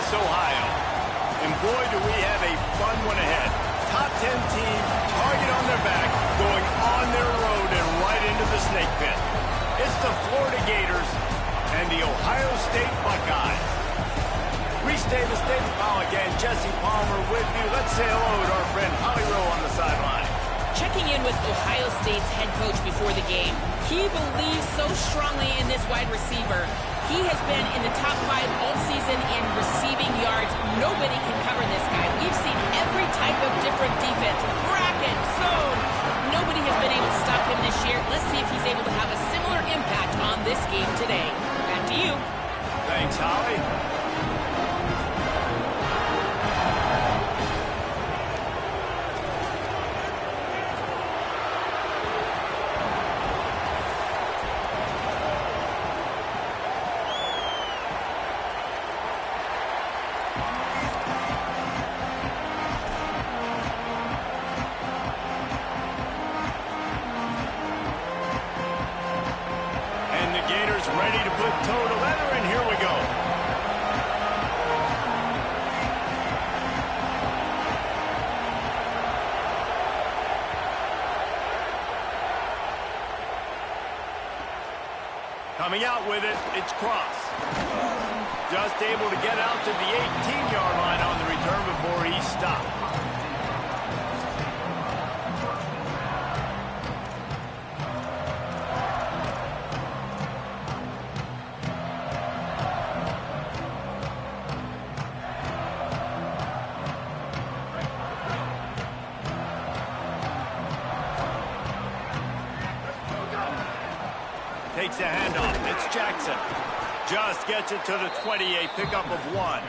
Columbus, Ohio. And boy, do we have a fun one ahead. Top 10 team, target on their back, going on their road and right into the snake pit. It's the Florida Gators and the Ohio State Buckeyes. Reese Davis, David Pollock, and Jesse Palmer with you. Let's say hello to our friend Holly Rowe on the sideline. Checking in with Ohio State's head coach before the game. He believes so strongly in this wide receiver. He has been in the top 5 all season in receiving yards. Nobody can cover this guy. We've seen every type of different defense, bracket, zone. Nobody has been able to stop him this year. Let's see if he's able to have a similar impact on this game today. Back to you. Thanks, Holly. Ready to put toe to leather, and here we go. Coming out with it, it's Cross. Just able to get out to the 18-yard line on the return before he stopped. Takes the handoff. It's Jackson. Just gets it to the 28, pickup of 1.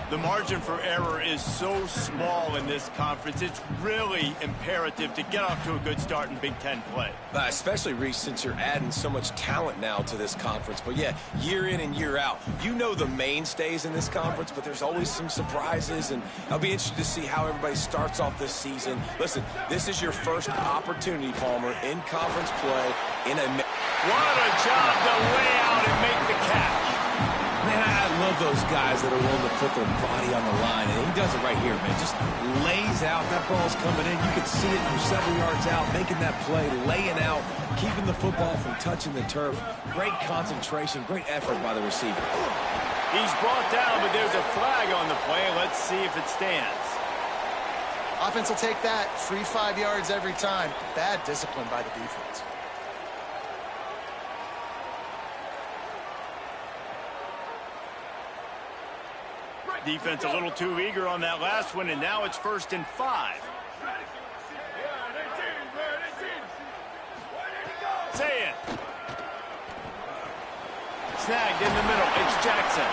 The margin for error is so small in this conference. It's really imperative to get off to a good start in Big Ten play. Especially, Reese, since you're adding so much talent now to this conference. But, yeah, year in and year out, you know the mainstays in this conference, but there's always some surprises, and I'll be interested to see how everybody starts off this season. Listen, this is your first opportunity, Palmer, in conference play in a... What a job to lay out and make the catch. Man, I love those guys that are willing to put their body on the line, and he does it right here, man. Just lays out. That ball's coming in. You can see it from several yards out, making that play, laying out, keeping the football from touching the turf. Great concentration, great effort by the receiver. He's brought down, but there's a flag on the play. Let's see if it stands. Offense will take that. Free 5 yards every time. Bad discipline by the defense. Defense a little too eager on that last one, and now it's 1st and 5. Say it. Snagged in the middle. It's Jackson.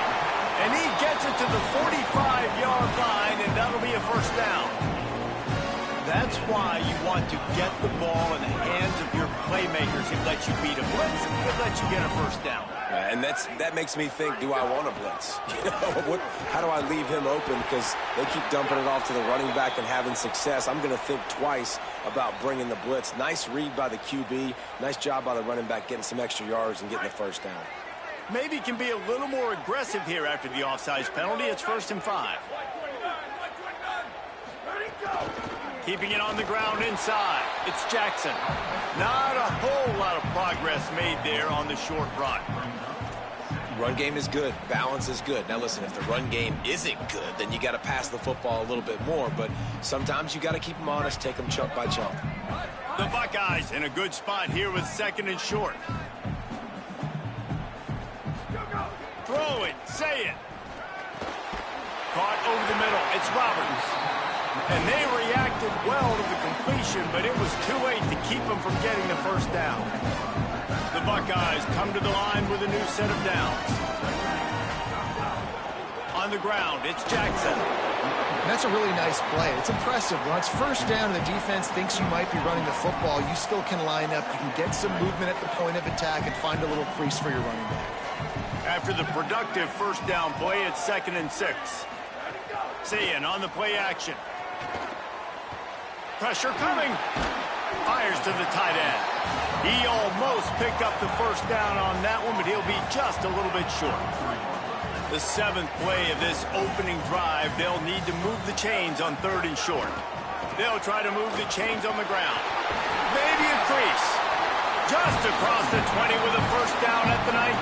And he gets it to the 45-yard line, and that'll be a 1st down. That's why you want to get the ball in the hands of your playmakers. It lets you beat a blitz, it lets you get a 1st down. And that makes me think, do I want to blitz? You know, how do I leave him open? Because they keep dumping it off to the running back and having success. I'm going to think twice about bringing the blitz. Nice read by the QB. Nice job by the running back getting some extra yards and getting the 1st down. Maybe can be a little more aggressive here after the offsides penalty. It's 1st and 5. Keeping it on the ground inside. It's Jackson. Not a whole lot of progress made there on the short run. Run game is good. Balance is good. Now, listen, if the run game isn't good, then you got to pass the football a little bit more. But sometimes you got to keep them honest, take them chunk by chunk. The Buckeyes in a good spot here with 2nd and short. Throw it. Say it. Caught over the middle. It's Roberts. And they reacted well to the completion, but it was too late to keep them from getting the 1st down. The Buckeyes come to the line with a new set of downs. On the ground, it's Jackson. That's a really nice play. It's impressive. When it's 1st down and the defense thinks you might be running the football, you still can line up. You can get some movement at the point of attack and find a little crease for your running back. After the productive 1st down play, it's 2nd and 6. Sayin on the play action. Pressure coming. Fires to the tight end. He almost picked up the 1st down on that one, but he'll be just a little bit short. The 7th play of this opening drive, they'll need to move the chains on 3rd and short. They'll try to move the chains on the ground. Maybe a crease. Just across the 20 with a first down at the 19.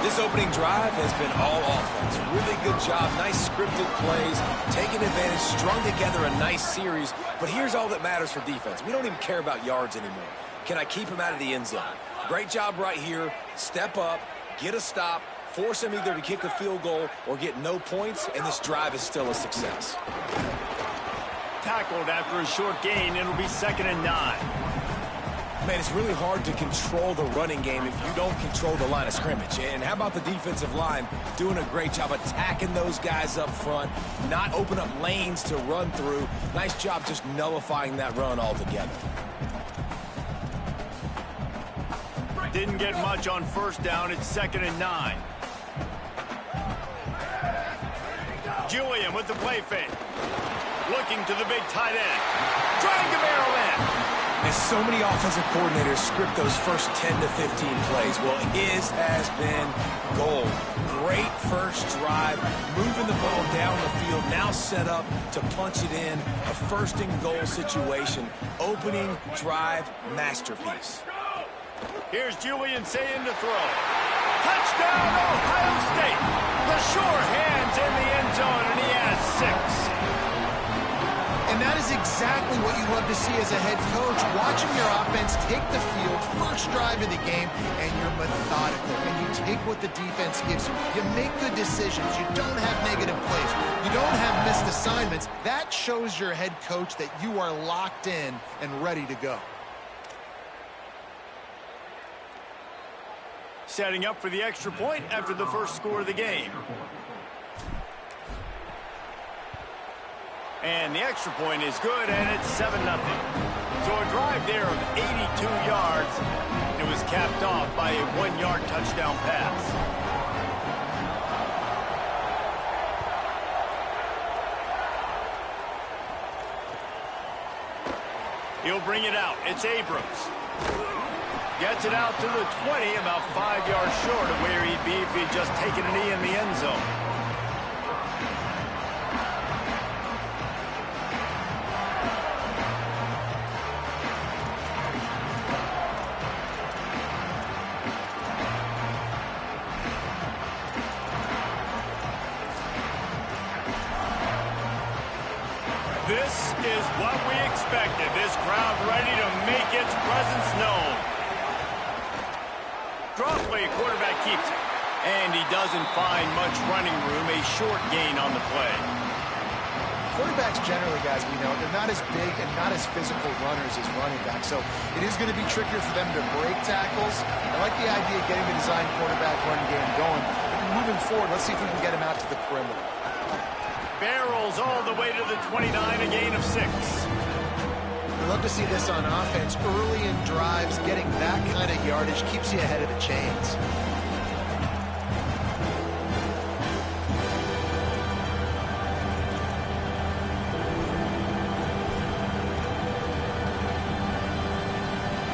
This opening drive has been all offense. Really good job. Nice scripted plays. Taking advantage. Strung together a nice series. But here's all that matters for defense. We don't even care about yards anymore. Can I keep him out of the end zone? Great job right here. Step up. Get a stop. Force him either to kick a field goal or get no points. And this drive is still a success. Tackled after a short gain. It'll be 2nd and 9. Man, it's really hard to control the running game if you don't control the line of scrimmage. And how about the defensive line doing a great job attacking those guys up front, not open up lanes to run through. Nice job just nullifying that run altogether. Didn't get much on 1st down. It's 2nd and 9. Julian with the play fake. Looking to the big tight end. Trying to barrel in. And so many offensive coordinators script those first 10 to 15 plays. Well, his has been gold. Great first drive, moving the ball down the field, now set up to punch it in. A 1st and goal situation. Opening drive masterpiece. Here's Julian saying to throw. Touchdown, Ohio State. The sure hands in the end zone, and he has 6. And that is exactly what you love to see as a head coach, watching your offense take the field, first drive of the game, and you're methodical, and you take what the defense gives you. You make good decisions. You don't have negative plays. You don't have missed assignments. That shows your head coach that you are locked in and ready to go. Setting up for the extra point after the first score of the game. And the extra point is good, and it's 7-0. So a drive there of 82 yards. It was capped off by a 1-yard touchdown pass. He'll bring it out. It's Abrams. Gets it out to the 20, about 5 yards short of where he'd be if he'd just taken a knee in the end zone. This is what we expected. This crowd ready to make its presence known. Draw play, quarterback keeps it. And he doesn't find much running room, a short gain on the play. Quarterbacks generally, guys, we know, they're not as big and not as physical runners as running backs. So it is going to be trickier for them to break tackles. I like the idea of getting the design quarterback run game going. Moving forward, let's see if we can get him out to the perimeter. Barrels all the way to the 29, a gain of 6. We love to see this on offense. Early in drives, getting that kind of yardage keeps you ahead of the chains.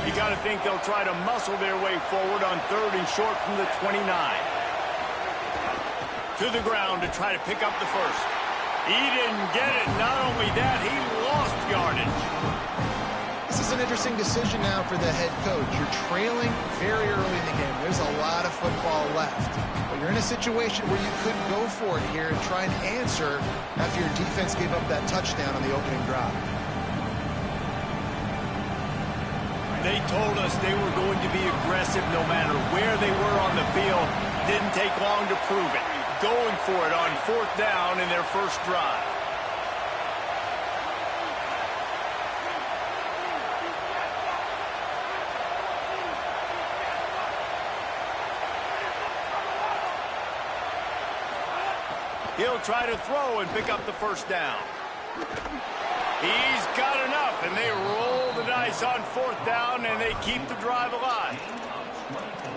You got to think they'll try to muscle their way forward on 3rd and short from the 29. To the ground to try to pick up the first. He didn't get it. Not only that, he lost yardage. This is an interesting decision now for the head coach. You're trailing very early in the game. There's a lot of football left. But you're in a situation where you could go for it here and try and answer after your defense gave up that touchdown on the opening drive. They told us they were going to be aggressive no matter where they were on the field. Didn't take long to prove it. Going for it on 4th down in their first drive. He'll try to throw and pick up the first down. He's got enough, and they roll the dice on 4th down, and they keep the drive alive.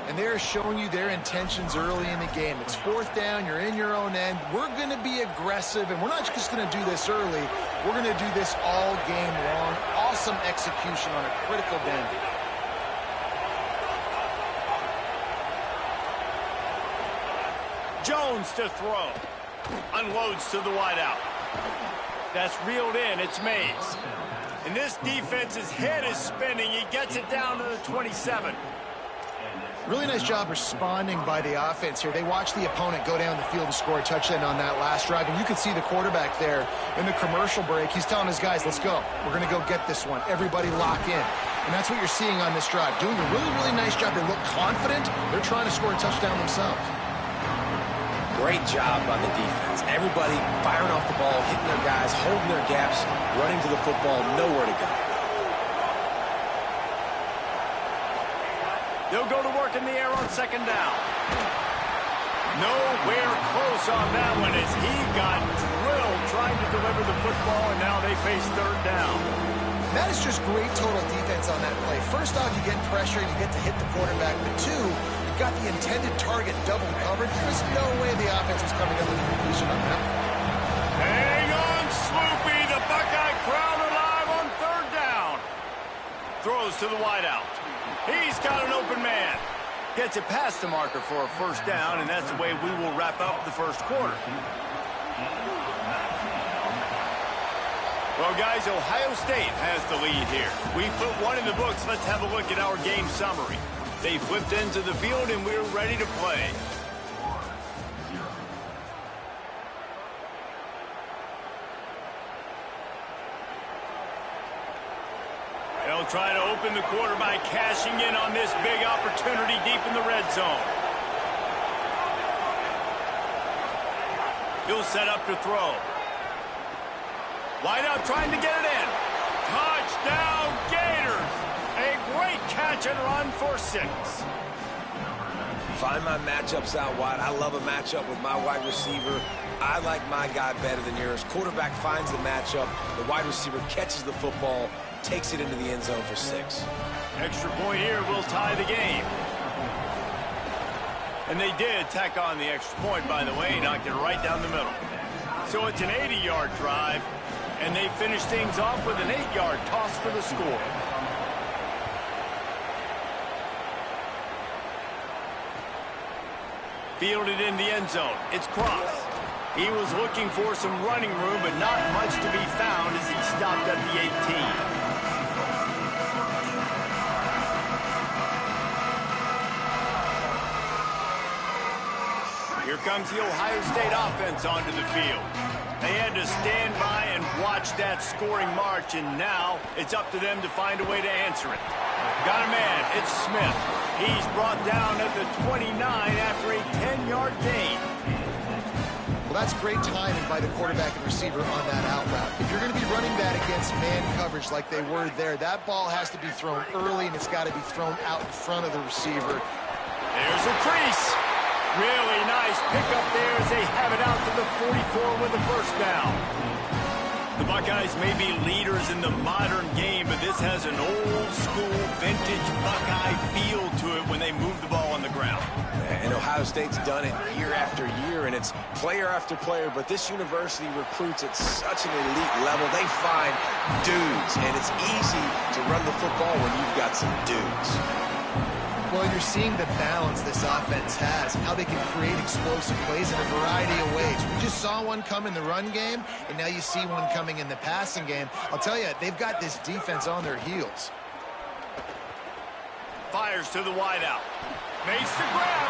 And they're showing you their intentions early in the game. It's 4th down, you're in your own end. We're going to be aggressive, and we're not just going to do this early. We're going to do this all game long. Awesome execution on a critical bend. Jones to throw. Unloads to the wideout. That's reeled in. It's Mays. And this defense's head is spinning. He gets it down to the 27. Really nice job responding by the offense here. They watched the opponent go down the field and score a touchdown on that last drive. And you could see the quarterback there in the commercial break. He's telling his guys, let's go. We're going to go get this one. Everybody lock in. And that's what you're seeing on this drive. Doing a really, really nice job. They look confident. They're trying to score a touchdown themselves. Great job by the defense. Everybody firing off the ball, hitting their guys, holding their gaps, running to the football, nowhere to go. They'll go to work in the air on second down. Nowhere close on that one as he got drilled trying to deliver the football, and now they face third down. That is just great total defense on that play. First off, you get pressure and you get to hit the quarterback. But two, you've got the intended target double covered. There's no way the offense was coming up with a completion on that. Hang on, Sloopy. The Buckeye crowd alive on third down. Throws to the wideout. He's got an open man. Gets it past the marker for a first down, and that's the way we will wrap up the first quarter. Well, guys, Ohio State has the lead here. We put one in the books. Let's have a look at our game summary. They flipped into the field, and we're ready to play. They'll try to open the quarter by cashing in on this big opportunity deep in the red zone. He'll set up to throw. Wide out trying to get it in. Touchdown Gators. A great catch and run for 6. Find my matchups out wide. I love a matchup with my wide receiver. I like my guy better than yours. Quarterback finds the matchup. The wide receiver catches the football, takes it into the end zone for 6. Extra point here will tie the game. And they did tack on the extra point, by the way, knocked it right down the middle. So it's an 80-yard drive, and they finish things off with an 8-yard toss for the score. Fielded in the end zone. It's Cross. He was looking for some running room, but not much to be found as he stopped at the 18. Here comes the Ohio State offense onto the field. They had to stand by and watch that scoring march, and now it's up to them to find a way to answer it. Got a man. It's Smith. He's brought down at the 29 after a 10-yard gain. Well, that's great timing by the quarterback and receiver on that out route. If you're going to be running that against man coverage like they were there, that ball has to be thrown early, and it's got to be thrown out in front of the receiver. There's a crease. Really nice pickup there as they have it out to the 44 with the first down. The Buckeyes may be leaders in the modern game, but this has an old-school, vintage Buckeye feel to it when they move the ball on the ground. And Ohio State's done it year after year, and it's player after player, but this university recruits at such an elite level. They find dudes, and it's easy to run the football when you've got some dudes. Well, you're seeing the balance this offense has, how they can create explosive plays in a variety of ways. We just saw one come in the run game, and now you see one coming in the passing game. I'll tell you, they've got this defense on their heels. Fires to the wideout. Makes the grab.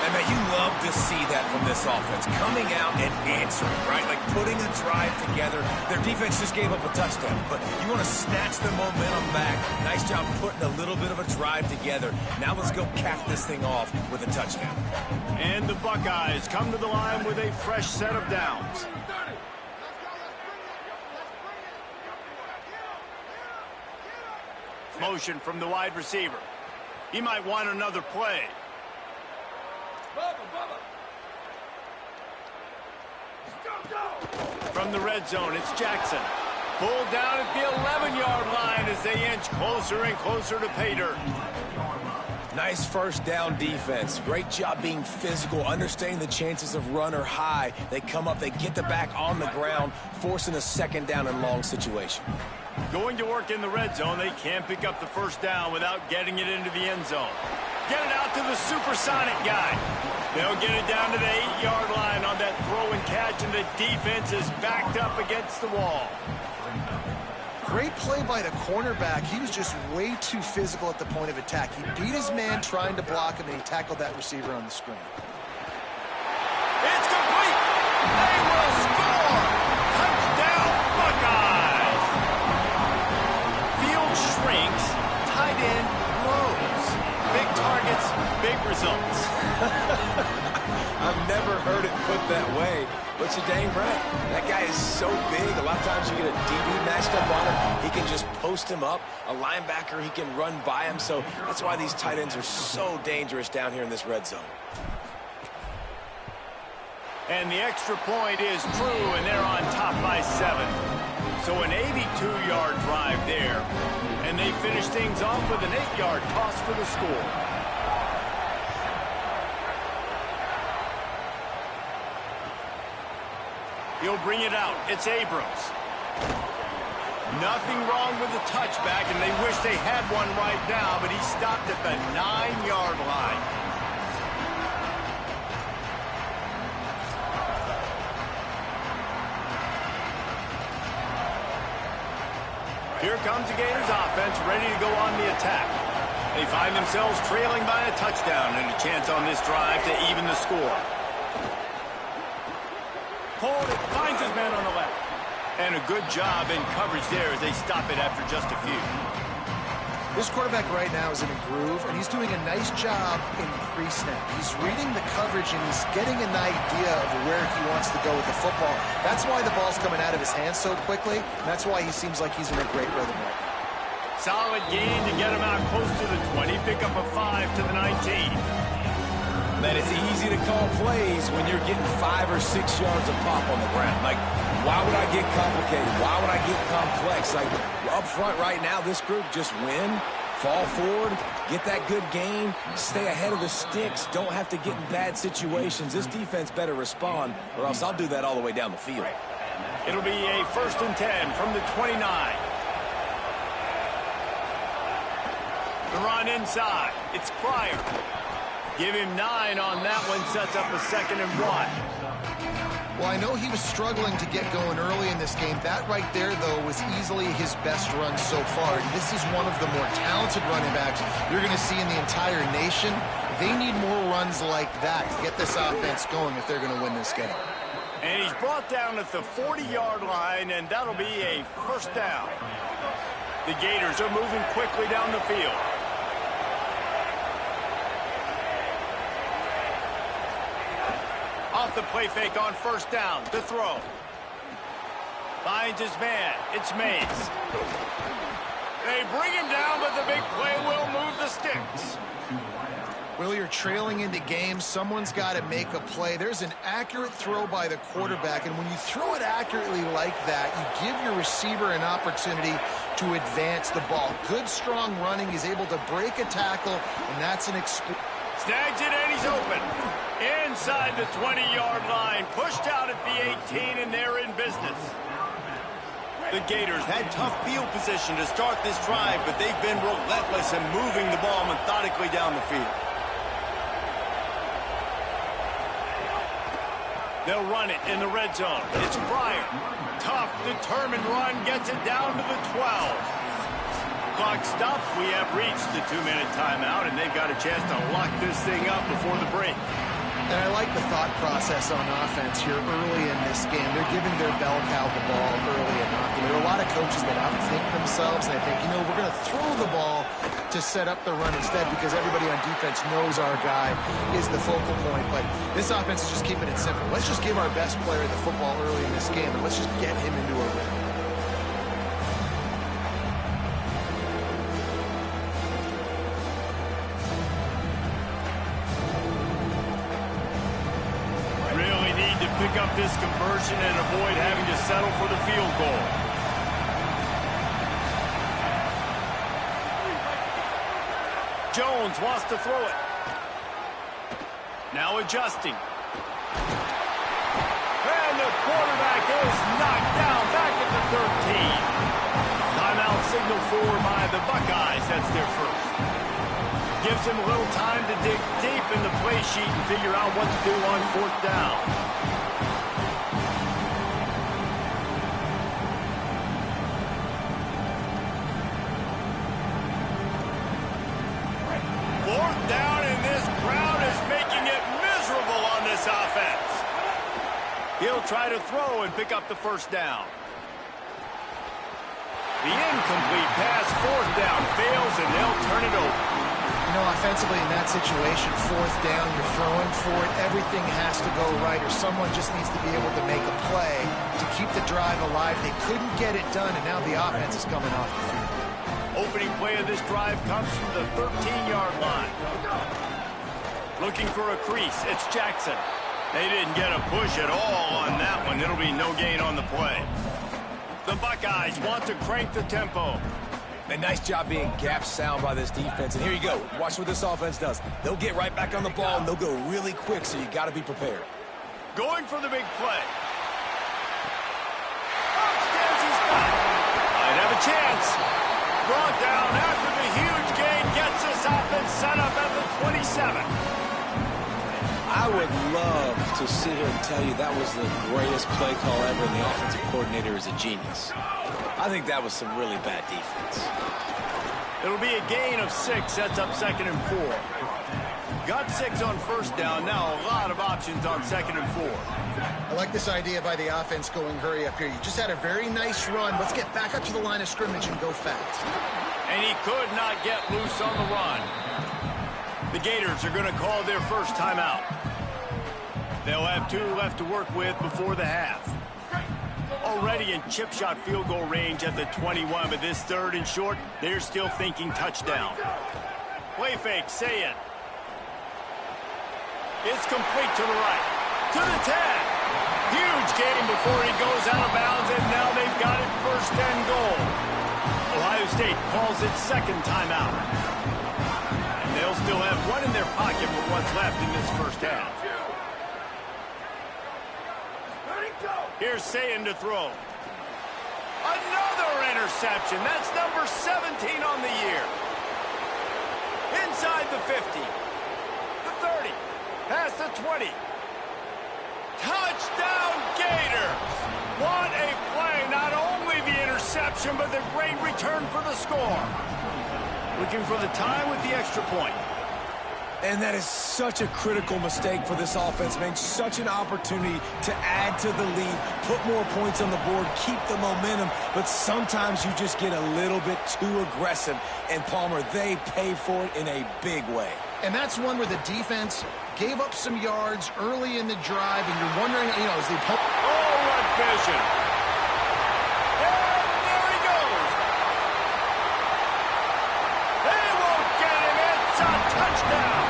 And man, you love to see that from this offense, coming out and answering, right? Like putting a drive together. Their defense just gave up a touchdown, but you want to snatch the momentum back. Nice job putting a little bit of a drive together. Now let's go cap this thing off with a touchdown. And the Buckeyes come to the line with a fresh set of downs. Motion from the wide receiver. He might want another play. From the red zone, it's Jackson. Pulled down at the 11-yard line as they inch closer and closer to pay dirt. Nice first down defense. Great job being physical, understanding the chances of run are high. They come up, they get the back on the ground, forcing a second down and long situation. Going to work in the red zone, they can't pick up the first down without getting it into the end zone. Get it out to the supersonic guy. They'll get it down to the 8-yard line on that throw and catch, and the defense is backed up against the wall. Great play by the cornerback. He was just way too physical at the point of attack. He beat his man trying to block him, and he tackled that receiver on the screen. It's complete. They will score. Touchdown, Buckeyes. Field shrinks. Tight end grows. Big targets, big results. I've never heard it put that way, but you're dang right. That guy is so big. A lot of times you get a DB matched up on him. He can just post him up. A linebacker, he can run by him. So that's why these tight ends are so dangerous down here in this red zone. And the extra point is true, and they're on top by 7. So an 82-yard drive there. And they finish things off with an 8-yard toss for the score. He'll bring it out. It's Abrams. Nothing wrong with the touchback, and they wish they had one right now, but he stopped at the 9-yard line. Here comes the Gators offense, ready to go on the attack. They find themselves trailing by a touchdown and a chance on this drive to even the score. Pulled it, finds his man on the left. And a good job in coverage there as they stop it after just a few. This quarterback right now is in a groove, and he's doing a nice job in pre-snap. He's reading the coverage, and he's getting an idea of where he wants to go with the football. That's why the ball's coming out of his hands so quickly, and that's why he seems like he's in a great rhythm right now. Solid gain to get him out close to the 20. Pick up a 5 to the 19. Man, it's easy to call plays when you're getting 5 or 6 yards of pop on the ground. Like, why would I get complicated? Why would I get complex? Like, up front right now, this group just win, fall forward, get that good gain, stay ahead of the sticks, don't have to get in bad situations. This defense better respond, or else I'll do that all the way down the field. It'll be a 1st and 10 from the 29. The run inside. It's Pryor. Give him 9 on that one, sets up a 2nd and 1. Well, I know he was struggling to get going early in this game. That right there, though, was easily his best run so far. And this is one of the more talented running backs you're going to see in the entire nation. They need more runs like that to get this offense going if they're going to win this game. And he's brought down at the 40-yard line, and that'll be a 1st down. The Gators are moving quickly down the field. Off the play fake on 1st down. The throw. Finds his man. It's Mays. They bring him down, but the big play will move the sticks. Well, you're trailing into games. Someone's got to make a play. There's an accurate throw by the quarterback, and when you throw it accurately like that, you give your receiver an opportunity to advance the ball. Good, strong running. He's able to break a tackle, and that's an Snags it, and he's open. Inside the 20-yard line. Pushed out at the 18, and they're in business. The Gators had tough field position to start this drive, but they've been relentless in moving the ball methodically down the field. They'll run it in the red zone. It's Pryor. Tough, determined run, gets it down to the 12. Clock stops. We have reached the 2-minute timeout, and they've got a chance to lock this thing up before the break. And I like the thought process on offense here early in this game. They're giving their bell cow the ball early and often. There are a lot of coaches that outthink themselves, and they think, you know, we're going to throw the ball to set up the run instead because everybody on defense knows our guy is the focal point. But this offense is just keeping it simple. Let's just give our best player the football early in this game, and let's just get him into a rhythm. Pick up this conversion and avoid having to settle for the field goal. Jones wants to throw it. Now adjusting. And the quarterback is knocked down back at the 13. Timeout signal for by the Buckeyes. That's their first. Gives him a little time to dig deep in the play sheet and figure out what to do on 4th down. Fourth down, and this crowd is making it miserable on this offense. He'll try to throw and pick up the 1st down. The incomplete pass, 4th down, fails, and they'll turn it over. You know, offensively in that situation, 4th down, you're throwing for it. Everything has to go right, or someone just needs to be able to make a play to keep the drive alive. They couldn't get it done, and now the offense is coming off the field. Opening play of this drive comes from the 13-yard line. Looking for a crease, it's Jackson. They didn't get a push at all on that one. It'll be no gain on the play. The Buckeyes want to crank the tempo. A nice job being gap sound by this defense. And here you go. Watch what this offense does. They'll get right back on the ball, and they'll go really quick, so you got to be prepared. Going for the big play. Stands his back. Might have a chance. Brought down after the huge gain. Gets this offense set up at the 27. I would love to sit here and tell you that was the greatest play call ever, and the offensive coordinator is a genius. I think that was some really bad defense. It'll be a gain of 6, sets up 2nd and 4. Got 6 on 1st down, now a lot of options on 2nd and 4. I like this idea by the offense going hurry up here. You just had a very nice run. Let's get back up to the line of scrimmage and go fast. And he could not get loose on the run. The Gators are going to call their first timeout. They'll have 2 left to work with before the half. Already in chip shot field goal range at the 21, but this 3rd and short, they're still thinking touchdown. Play fake, say it. It's complete to the right. To the 10. Huge gain before he goes out of bounds, and now they've got it 1st and goal. Ohio State calls it 2nd timeout. And they'll still have 1 in their pocket for what's left in this 1st half. Here's Sayin to throw. Another interception. That's number 17 on the year. Inside the 50. The 30. Past the 20. Touchdown Gators. What a play. Not only the interception, but the great return for the score. Looking for the time with the extra point. And that is such a critical mistake for this offense, man. Such an opportunity to add to the lead, put more points on the board, keep the momentum, but sometimes you just get a little bit too aggressive. And, Palmer, they pay for it in a big way. And that's one where the defense gave up some yards early in the drive, and you're wondering, you know, is the opponent... Oh, what vision. And there he goes. They won't get him. It's a touchdown.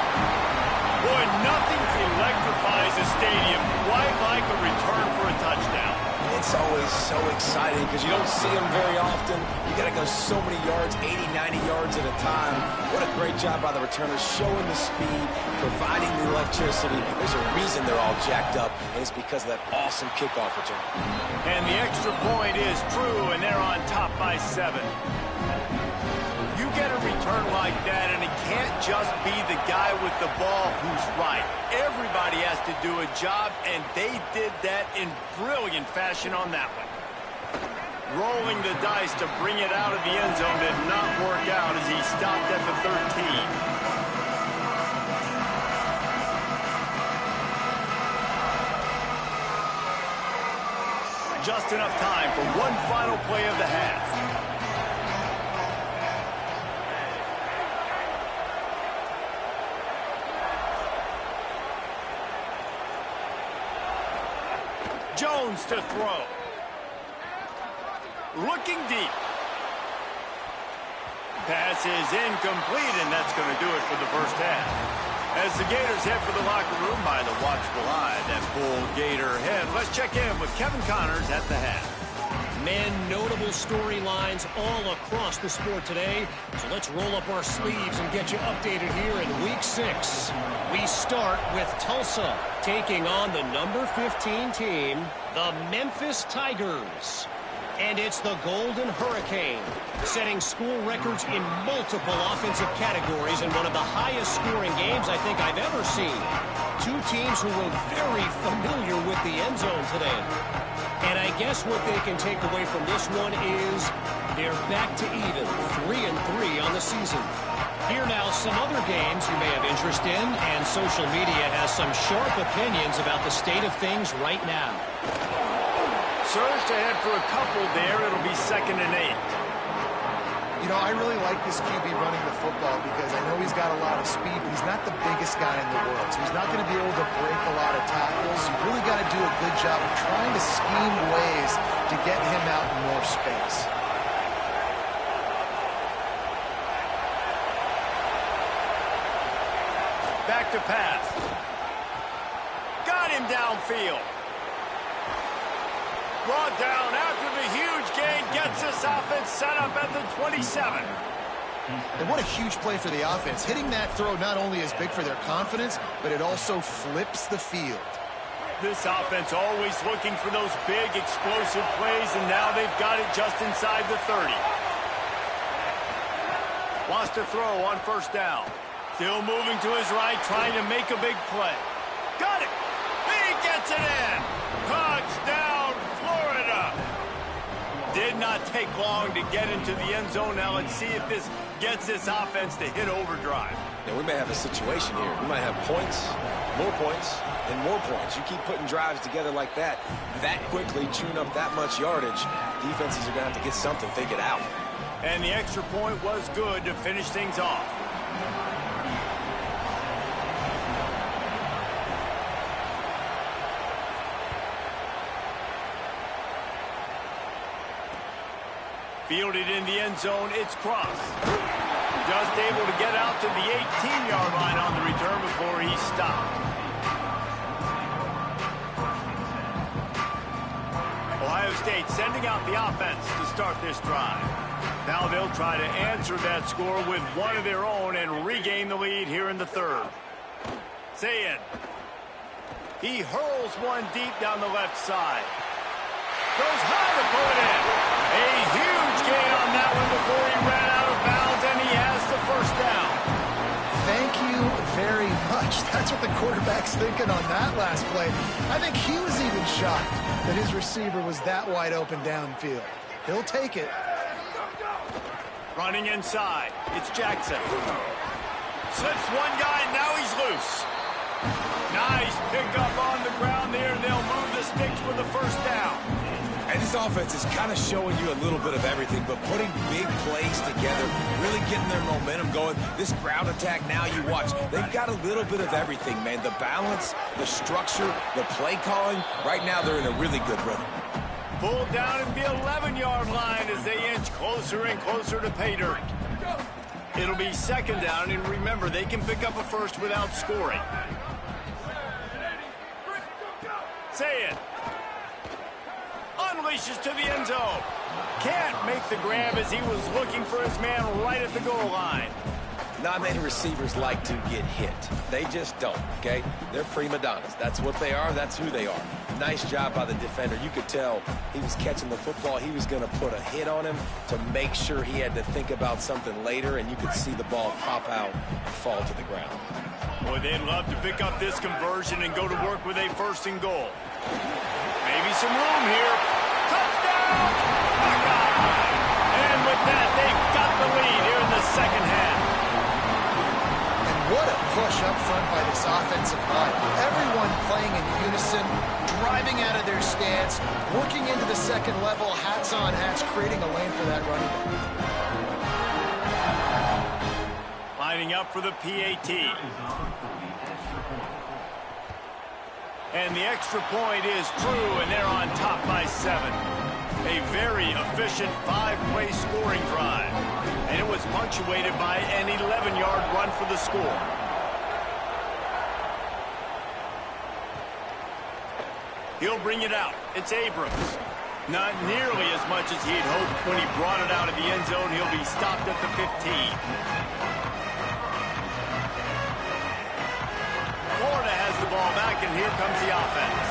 Boy, nothing electrifies a stadium quite like a return for a touchdown. It's always so exciting because you don't see them very often. You got to go so many yards, 80, 90 yards at a time. What a great job by the returners, showing the speed, providing the electricity. There's a reason they're all jacked up, and it's because of that awesome kickoff return. And the extra point is true, and they're on top by 7. You get a return like that, and it can't just be the guy with the ball who's right. Everybody has to do a job, and they did that in brilliant fashion on that one. Rolling the dice to bring it out of the end zone did not work out as he stopped at the 13. Just enough time for one final play of the half. Jones to throw. Looking deep. Pass is incomplete, and that's going to do it for the first half. As the Gators head for the locker room by the watchful eye, that Bull Gator head. Let's check in with Kevin Connors at the half. Man, notable storylines all across the sport today. So let's roll up our sleeves and get you updated here in Week 6. We start with Tulsa taking on the number 15 team, the Memphis Tigers. And it's the Golden Hurricane, setting school records in multiple offensive categories in one of the highest scoring games I think I've ever seen. Two teams who were very familiar with the end zone today. And I guess what they can take away from this one is they're back to even, 3-3 on the season. Here now, some other games you may have interest in, and social media has some sharp opinions about the state of things right now. Surged ahead for a couple there. It'll be 2nd and 8. You know, I really like this QB running the football because I know he's got a lot of speed, but he's not the biggest guy in the world. So he's not going to be able to break a lot of tackles. You really got to do a good job of trying to scheme ways to get him out in more space. Back to pass. Got him downfield. Brought down after the huge gain. Gets this offense set up at the 27. And what a huge play for the offense. Hitting that throw not only is big for their confidence, but it also flips the field. This offense always looking for those big, explosive plays, and now they've got it just inside the 30. Wants to throw on 1st down. Still moving to his right, trying to make a big play. Got it! He gets it in! Touchdown, Florida! Did not take long to get into the end zone. Now let's see if this gets this offense to hit overdrive. Yeah, we may have a situation here. We might have points, and more points. You keep putting drives together like that quickly, chewing up that much yardage, defenses are going to have to get something figured out. And the extra point was good to finish things off. Fielded in the end zone, it's Cross. Just able to get out to the 18-yard line on the return before he stopped. Ohio State sending out the offense to start this drive. Now they'll try to answer that score with one of their own and regain the lead here in the 3rd. Say it. He hurls one deep down the left side. Goes high to pull it in. A huge gain on that one before he ran out of bounds, and he has the 1st down. Thank you very much. That's what the quarterback's thinking on that last play. I think he was even shocked that his receiver was that wide open downfield. He'll take it. Running inside, it's Jackson. Slips one guy, now he's loose. Nice pickup on the ground there. They'll move the sticks for the 1st down. And this offense is kind of showing you a little bit of everything, but putting big plays together, really getting their momentum going. This ground attack now, you watch, they've got a little bit of everything, man. The balance, the structure, the play calling. Right now, they're in a really good rhythm. Pulled down at the 11-yard line as they inch closer and closer to pay dirt. It'll be 2nd down, and remember, they can pick up a 1st without scoring. Say it. Unleashes to the end zone. Can't make the grab as he was looking for his man right at the goal line. Not many receivers like to get hit. They just don't, okay? They're prima donnas. That's what they are. That's who they are. Nice job by the defender. You could tell he was catching the football. He was going to put a hit on him to make sure he had to think about something later, and you could see the ball pop out and fall to the ground. Boy, they'd love to pick up this conversion and go to work with a 1st and goal. Maybe some room here. Touchdown! And with that, they've got the lead here in the 2nd half. And what a push up front by this offensive line. Everyone playing in unison, driving out of their stance, working into the 2nd level, hats on hats, creating a lane for that running back. Lining up for the PAT. And the extra point is true, and they're on top by 7. A very efficient 5-play scoring drive. And it was punctuated by an 11-yard run for the score. He'll bring it out. It's Abrams. Not nearly as much as he'd hoped when he brought it out of the end zone. He'll be stopped at the 15. Florida has the ball back, and here comes the offense.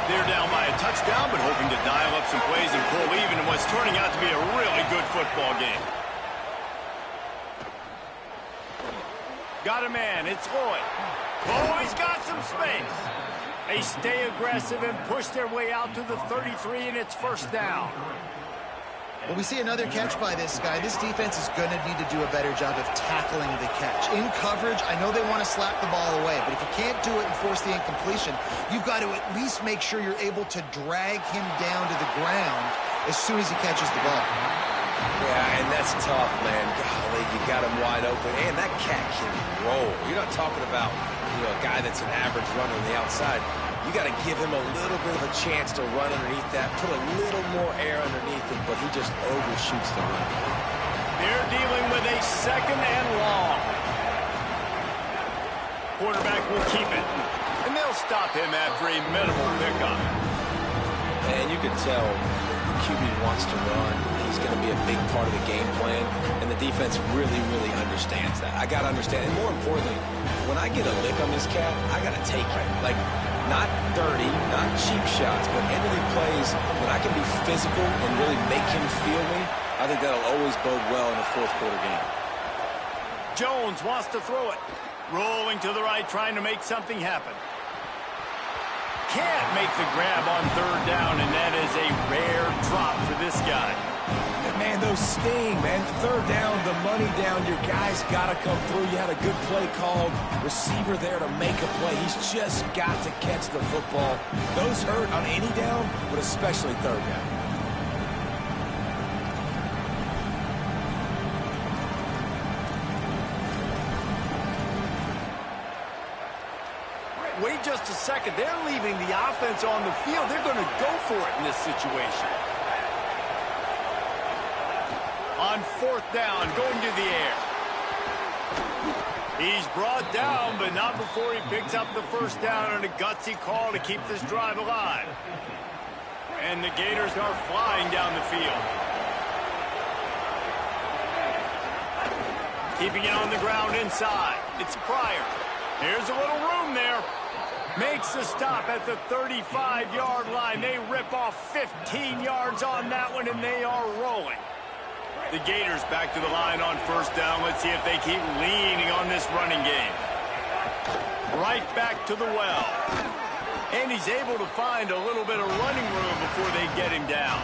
They're down by a touchdown, but hoping to dial up some plays and pull even in what's turning out to be a really good football game. Got a man. It's Lloyd. Oh, he's got some space. They stay aggressive and push their way out to the 33, and it's first down. Well, we see another catch by this guy. This defense is going to need to do a better job of tackling the catch. In coverage, I know they want to slap the ball away, but if you can't do it and force the incompletion, you've got to at least make sure you're able to drag him down to the ground as soon as he catches the ball. Yeah, and that's tough, man. Golly, you got him wide open, and that cat can roll. You're not talking about, a guy that's an average runner on the outside. You got to give him a little bit of a chance to run underneath that, put a little more air underneath it, but he just overshoots the run. They're dealing with a second and long. Quarterback will keep it, and they'll stop him after a minimal pickup. And you can tell the QB wants to run. He's going to be a big part of the game plan, and the defense really, really understands that. I got to understand, and more importantly, when I get a lick on this cat, I got to take it. Like, not dirty, not cheap shots, but ending plays when I can be physical and really make him feel me. I think that'll always bode well in the fourth quarter game. Jones wants to throw it. Rolling to the right, trying to make something happen. Can't make the grab on third down, and that is a rare drop for this guy. Man, those sting, man. Third down, the money down. Your guy's got to come through. You had a good play called. Receiver there to make a play. He's just got to catch the football. Those hurt on any down, but especially third down. Wait just a second. They're leaving the offense on the field. They're going to go for it in this situation. On fourth down, going to the air. He's brought down, but not before he picks up the first down on a gutsy call to keep this drive alive. And the Gators are flying down the field. Keeping it on the ground inside. It's Pryor. Here's a little room there. Makes the stop at the 35-yard line. They rip off 15 yards on that one, and they are rolling. The Gators back to the line on first down. Let's see if they keep leaning on this running game. Right back to the well. And he's able to find a little bit of running room before they get him down.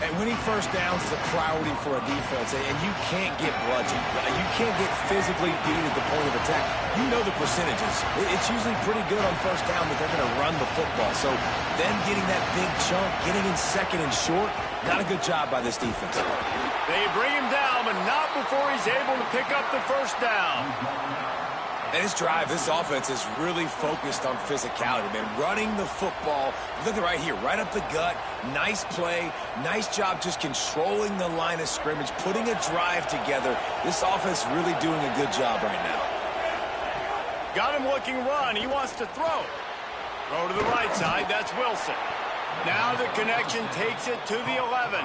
And winning first downs is a priority for a defense, and you can't get bludgeoned. You can't get physically beat at the point of attack. You know the percentages. It's usually pretty good on first down that they're going to run the football. So them getting that big chunk, getting in second and short, not a good job by this defense. They bring him down, but not before he's able to pick up the first down. And this drive, this offense is really focused on physicality, man. Running the football. Look at right here, right up the gut. Nice play. Nice job just controlling the line of scrimmage, putting a drive together. This offense really doing a good job right now. Got him looking run. He wants to throw. Throw to the right side. That's Wilson. Now the connection takes it to the 11.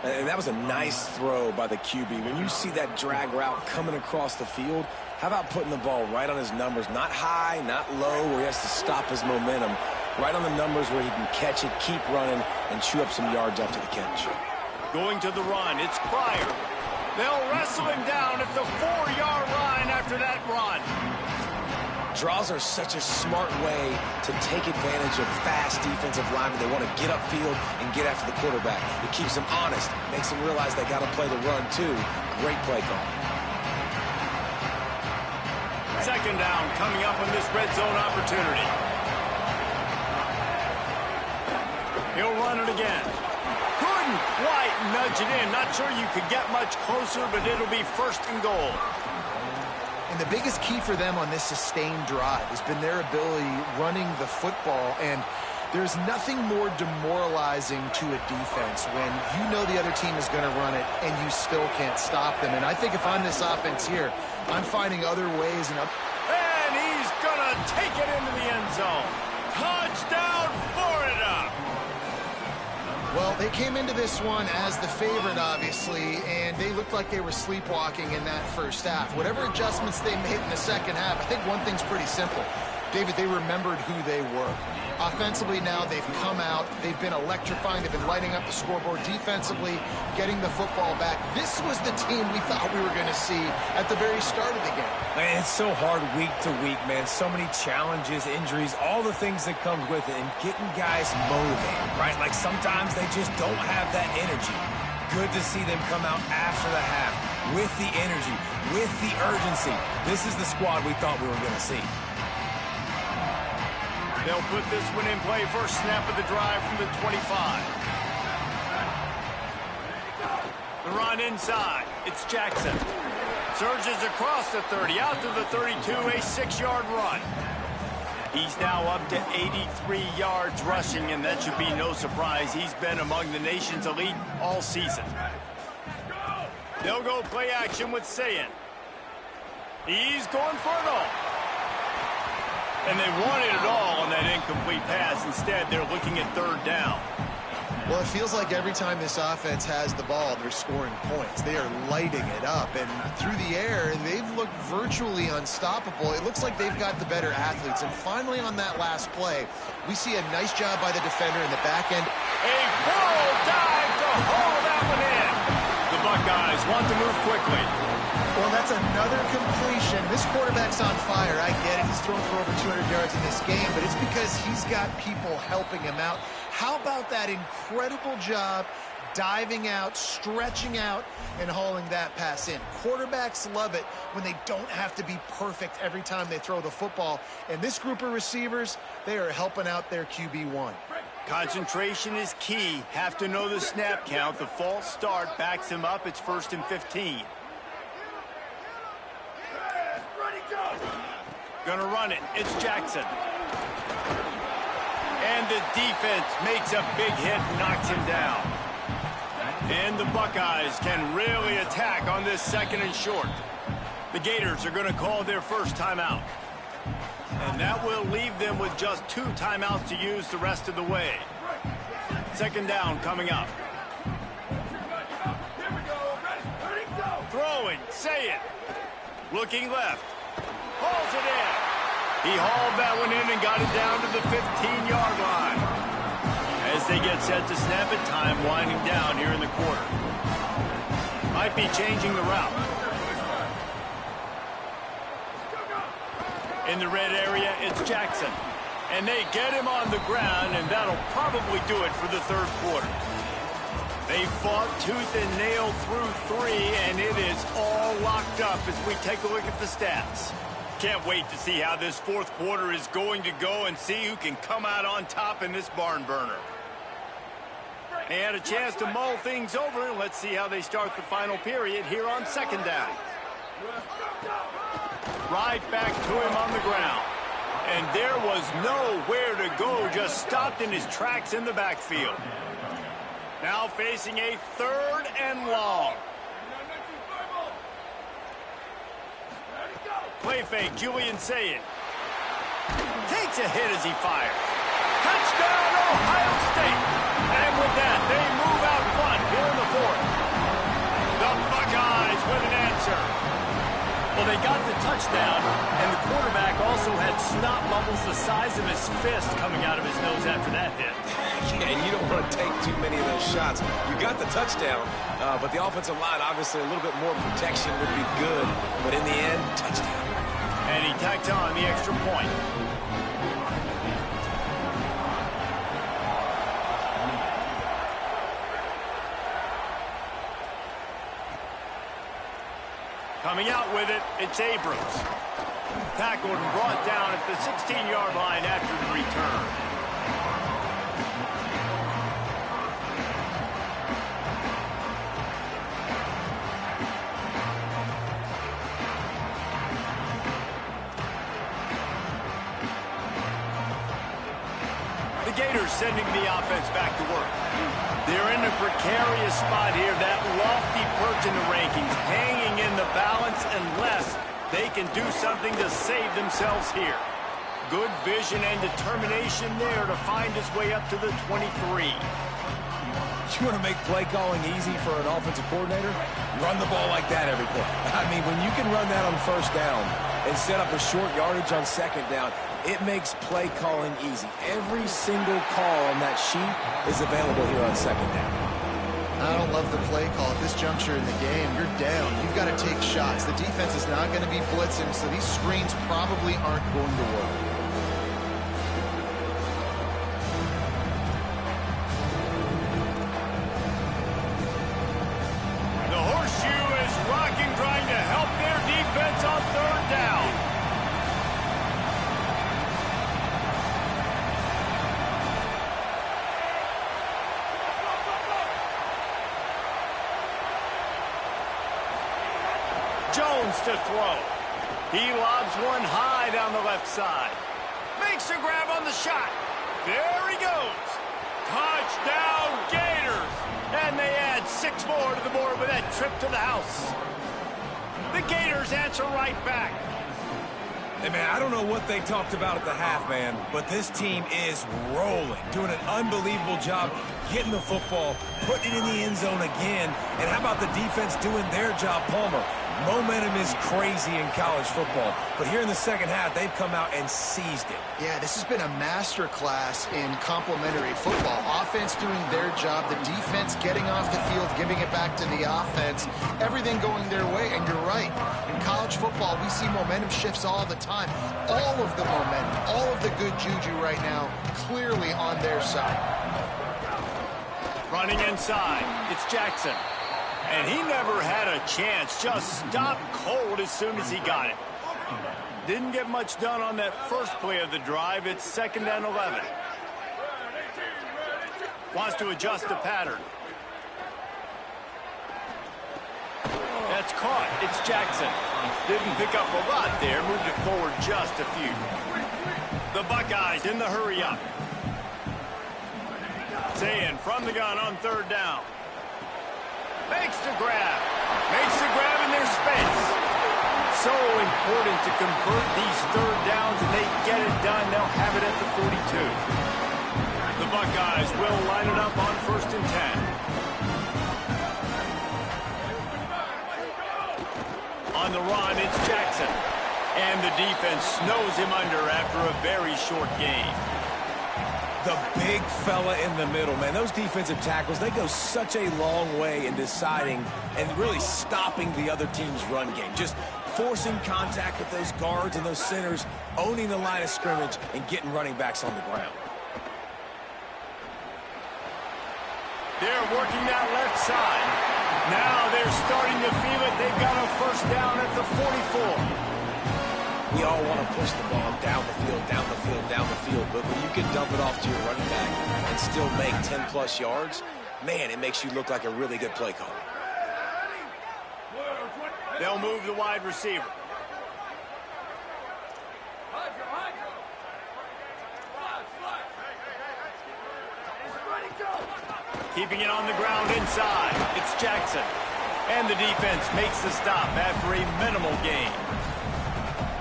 And that was a nice throw by the QB. When you see that drag route coming across the field, how about putting the ball right on his numbers? Not high, not low, where he has to stop his momentum. Right on the numbers where he can catch it, keep running, and chew up some yards after the catch. Going to the run. It's Pryor. They'll wrestle him down at the 4-yard line after that run. Draws are such a smart way to take advantage of fast defensive linemen. They want to get upfield and get after the quarterback. It keeps them honest, makes them realize they got to play the run too. Great play call. Second down coming up on this red zone opportunity. He'll run it again. Couldn't quite nudge it in. Not sure you could get much closer, but it'll be first and goal. And the biggest key for them on this sustained drive has been their ability running the football. And there's nothing more demoralizing to a defense when you know the other team is going to run it and you still can't stop them. And I think if I'm this offense here, I'm finding other ways. And he's going to take it into the end zone. Touchdown, Florida! Well, they came into this one as the favorite, obviously, and they looked like they were sleepwalking in that first half. Whatever adjustments they made in the second half, I think one thing's pretty simple. David, they remembered who they were. Offensively now, they've come out. They've been electrifying. They've been lighting up the scoreboard. Defensively, getting the football back. This was the team we thought we were going to see at the very start of the game. Man, it's so hard week to week, man. So many challenges, injuries, all the things that comes with it, and getting guys motivated, right? Like sometimes they just don't have that energy. Good to see them come out after the half with the energy, with the urgency. This is the squad we thought we were going to see. They'll put this one in play. First snap of the drive from the 25. The run inside. It's Jackson. Surges across the 30, out to the 32, a 6-yard run. He's now up to 83 yards rushing, and that should be no surprise. He's been among the nation's elite all season. They'll go play action with Sayin. He's going for it all. And they wanted it all on that incomplete pass. Instead, they're looking at third down. Well, it feels like every time this offense has the ball, they're scoring points. They are lighting it up. And through the air, they've looked virtually unstoppable. It looks like they've got the better athletes. And finally, on that last play, we see a nice job by the defender in the back end. A full dive to haul that one in. The Buckeyes want to move quickly. Well, that's another completion. This quarterback's on fire. I get it. He's thrown for over 200 yards in this game, but it's because he's got people helping him out. How about that incredible job diving out, stretching out, and hauling that pass in? Quarterbacks love it when they don't have to be perfect every time they throw the football. And this group of receivers, they are helping out their QB1. Concentration is key. Have to know the snap count. The false start backs him up. It's 1st and 15. Gonna run it. It's Jackson. And the defense makes a big hit, knocks him down. And the Buckeyes can really attack on this 2nd and short. The Gators are gonna call their first timeout. And that will leave them with just 2 timeouts to use the rest of the way. 2nd down coming up. Throwing, say it. Looking left. Hauls it in. He hauled that one in and got it down to the 15-yard line. As they get set to snap it, time winding down here in the quarter. Might be changing the route. In the red area, it's Jackson. And they get him on the ground, and that'll probably do it for the 3rd quarter. They fought tooth and nail through 3, and it is all locked up as we take a look at the stats. Can't wait to see how this 4th quarter is going to go and see who can come out on top in this barn burner. They had a chance to mull things over, and let's see how they start the final period here on 2nd down. Right back to him on the ground. And there was nowhere to go, just stopped in his tracks in the backfield. Now facing a 3rd and long. Play fake, Julian Sayin. Takes a hit as he fires. Touchdown, Ohio State. And with that, they move out front here in the 4th. The Buckeyes with an answer. Well, they got the touchdown, and the quarterback also had snot bubbles the size of his fist coming out of his nose after that hit. Yeah, and you don't want to take too many of those shots. You got the touchdown, but the offensive line, obviously, a little bit more protection would be good. But in the end, touchdown. And he tacked on the extra point. Coming out with it, it's Abrams. Tackled and brought down at the 16-yard line after the return. The Gators sending the offense back to work. They're in a precarious spot here, that lofty perch in the rankings, hanging in the balance unless they can do something to save themselves here. Good vision and determination there to find his way up to the 23. You want to make play calling easy for an offensive coordinator? Run the ball like that every play. I mean, when you can run that on 1st down and set up a short yardage on 2nd down, It makes play calling easy. Every single call on that sheet is available here on second down. I don't love the play call at this juncture in the game. You're down. You've got to take shots. The defense is not going to be blitzing, so these screens probably aren't going to work. The horseshoe is rocking, trying to help their defense on third down. Jones to throw. He lobs one high down the left side. Makes a grab on the shot. There he goes. Touchdown, Gators. And they add 6 more to the board with that trip to the house. The Gators answer right back. Hey, man, I don't know what they talked about at the half, man, but this team is rolling, doing an unbelievable job getting the football, putting it in the end zone again. And how about the defense doing their job, Palmer? Momentum is crazy in college football, but here in the second half, they've come out and seized it. Yeah, this has been a master class in complementary football. Offense doing their job, the defense getting off the field, giving it back to the offense, everything going their way. And you're right, in college football, we see momentum shifts all the time. All of the momentum, all of the good juju right now, clearly on their side. Running inside, it's Jackson. And he never had a chance, just stopped cold as soon as he got it. Didn't get much done on that first play of the drive. It's 2nd and 11. Wants to adjust the pattern. That's caught. It's Jackson. Didn't pick up a lot there. Moved it forward just a few. The Buckeyes in the hurry up. Zayn from the gun on third down. Makes the grab. Makes the grab in their space. So important to convert these third downs, and they get it done. They'll have it at the 42. The Buckeyes will line it up on 1st and 10. On the run, it's Jackson. And the defense snows him under after a very short game. The big fella in the middle, man. Those defensive tackles, they go such a long way in deciding and really stopping the other team's run game. Just forcing contact with those guards and those centers, owning the line of scrimmage, and getting running backs on the ground. They're working that left side. Now they're starting to feel it. They've got a first down at the 44. We all want to push the ball down the field, down the field, down the field. But when you can dump it off to your running back and still make 10-plus yards, man, it makes you look like a really good play caller. They'll move the wide receiver. Keeping it on the ground inside. It's Jackson. And the defense makes the stop after a minimal gain.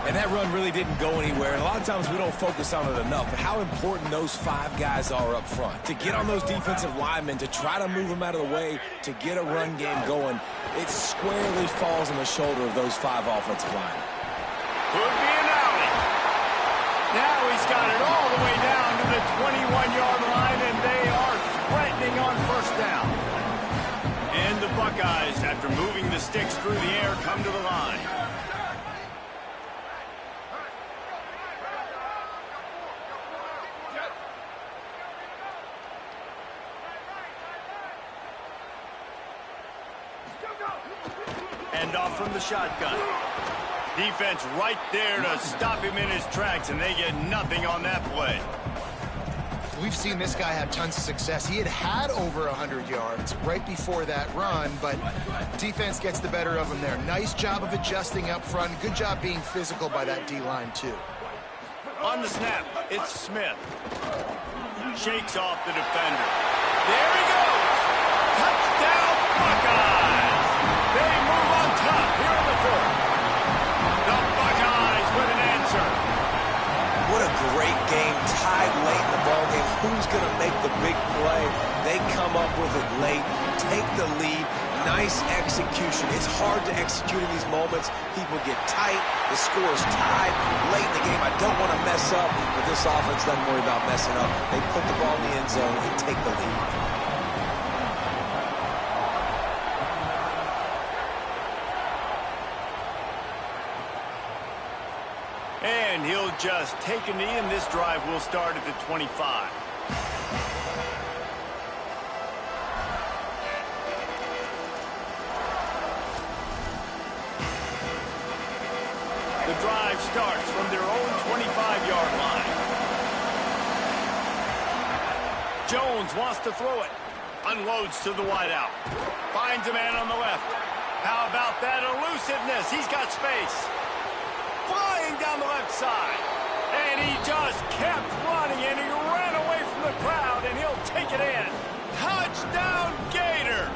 And that run really didn't go anywhere. And a lot of times we don't focus on it enough. But how important those 5 guys are up front. To get on those defensive linemen, to try to move them out of the way, to get a run game going, it squarely falls on the shoulder of those 5 offensive linemen. Could be an alley. Now he's got it all the way down to the 21-yard line, and they are threatening on first down. And the Buckeyes, after moving the sticks through the air, come to the line. And off from the shotgun. Defense right there to stop him in his tracks, and they get nothing on that play. We've seen this guy have tons of success. He had over 100 yards right before that run, but defense gets the better of him there. Nice job of adjusting up front. Good job being physical by that D-line, too. On the snap, it's Smith. Shakes off the defender. There he goes! Touchdown, Buckeyes! They move on top here in the 4th. The Buckeyes with an answer. What a great game, tied late in the ballgame. Who's going to make the big play? They come up with it late, take the lead. Nice execution. It's hard to execute in these moments. People get tight. The score is tied late in the game. I don't want to mess mess up, but this offense doesn't worry about messing up. They put the ball in the end zone and take the lead. And he'll just take a knee, and this drive will start at the 25. The drive starts from their own 25-yard line. Jones wants to throw it. Unloads to the wideout. Finds a man on the left. How about that elusiveness? He's got space. Flying down the left side. And he just kept running, and he ran away from the crowd, and he'll take it in. Touchdown, Gators!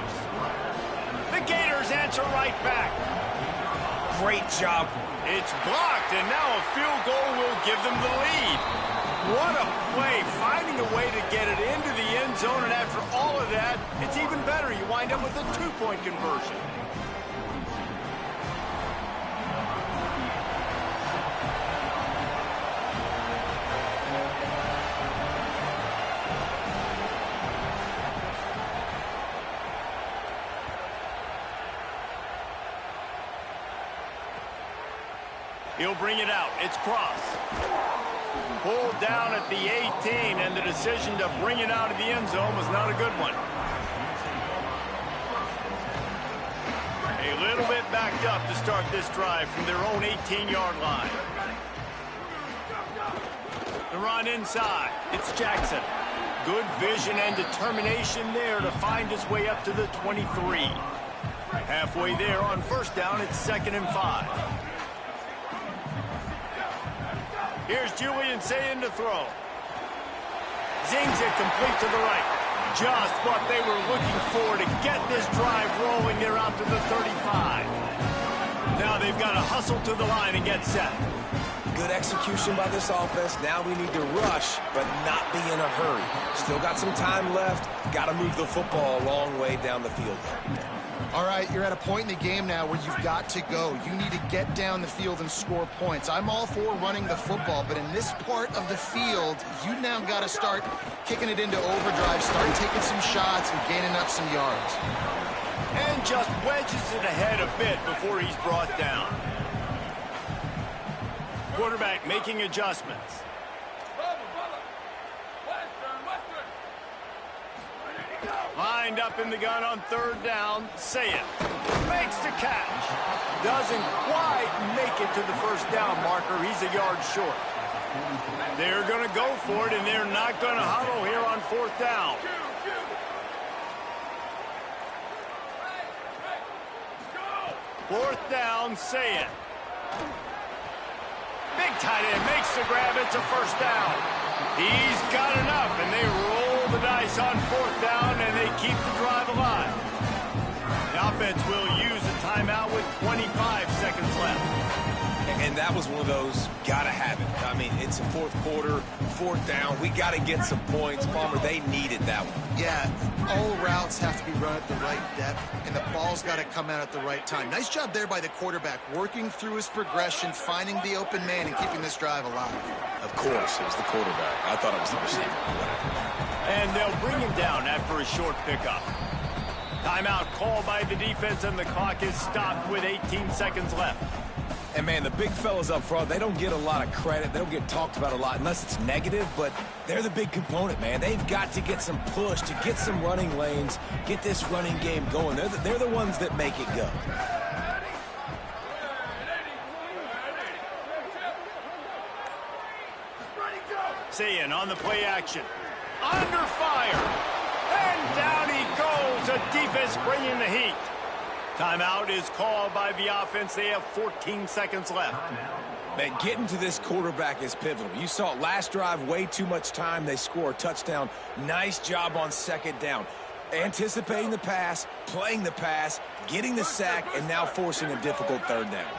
The Gators answer right back. Great job. It's blocked, and now a field goal will give them the lead. What a play, finding a way to get it into the end zone, and after all of that, it's even better. You wind up with a two-point conversion. He'll bring it out. It's Cross. Pulled down at the 18, and the decision to bring it out of the end zone was not a good one. A little bit backed up to start this drive from their own 18-yard line. The run inside. It's Jackson. Good vision and determination there to find his way up to the 23. Halfway there on first down, it's 2nd and 5. Here's Julian saying to throw. Zings it complete to the right. Just what they were looking for to get this drive rolling. They're out to the 35. Now they've got to hustle to the line and get set. Good execution by this offense. Now we need to rush, but not be in a hurry. Still got some time left. Got to move the football a long way down the field. All right, you're at a point in the game now where you've got to go. You need to get down the field and score points. I'm all for running the football, but in this part of the field, you now got to start kicking it into overdrive, start taking some shots and gaining up some yards. And just wedges it ahead a bit before he's brought down. Quarterback making adjustments. Lined up in the gun on 3rd down. Sayet makes the catch. Doesn't quite make it to the first down marker. He's a yard short. They're going to go for it, and they're not going to huddle here on 4th down. Fourth down, Sayet. Big tight end makes the grab. It's a first down. He's got enough, and they roll the dice on 4th down, and they keep the drive alive. The offense will use a timeout with 25 seconds left. And that was one of those, gotta have it. I mean, it's a 4th quarter, 4th down. We gotta get some points. Palmer, they needed that one. Yeah, all routes have to be run at the right depth, and the ball's got to come out at the right time. Nice job there by the quarterback, working through his progression, finding the open man, and keeping this drive alive. Of course, it was the quarterback. I thought it was the receiver. And they'll bring him down after a short pickup. Timeout called by the defense, and the clock is stopped with 18 seconds left. And, man, the big fellas up front, they don't get a lot of credit. They don't get talked about a lot unless it's negative, but they're the big component, man. They've got to get some push, to get some running lanes, get this running game going. They're the ones that make it go. Saying on the play action. Under fire. And down he goes. The defense bringing the heat. Timeout is called by the offense. They have 14 seconds left. Man, getting to this quarterback is pivotal. You saw it last drive, way too much time. They score a touchdown. Nice job on 2nd down. Anticipating the pass, playing the pass, getting the sack, and now forcing a difficult 3rd down.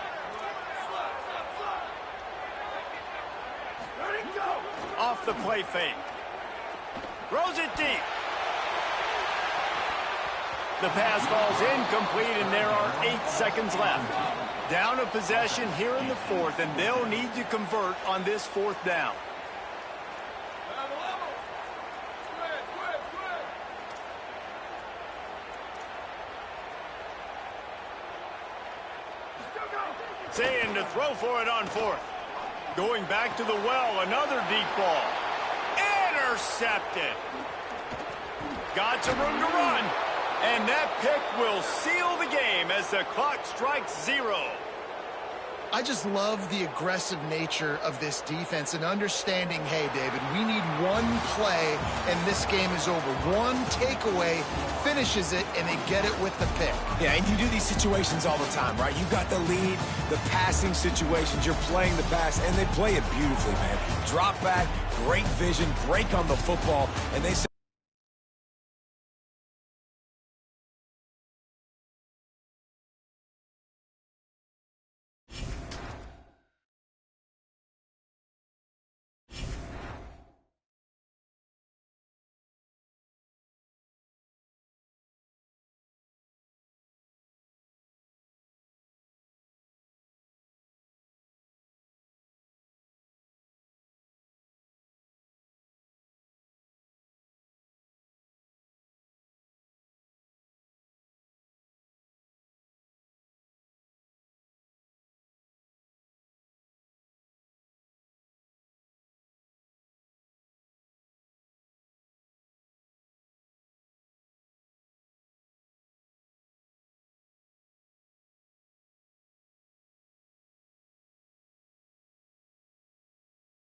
Off the play fake. Throws it deep. The pass falls incomplete, and there are 8 seconds left. Down a possession here in the fourth, and they'll need to convert on this fourth down. Saying to throw for it on fourth. Going back to the well, another deep ball. Intercepted. Got some room to run. And that pick will seal the game as the clock strikes 0. I just love the aggressive nature of this defense and understanding, hey, David, we need one play and this game is over. One takeaway finishes it and they get it with the pick. Yeah, and you do these situations all the time, right? You got the lead, the passing situations, you're playing the pass, and they play it beautifully, man. Drop back, great vision, break on the football, and they say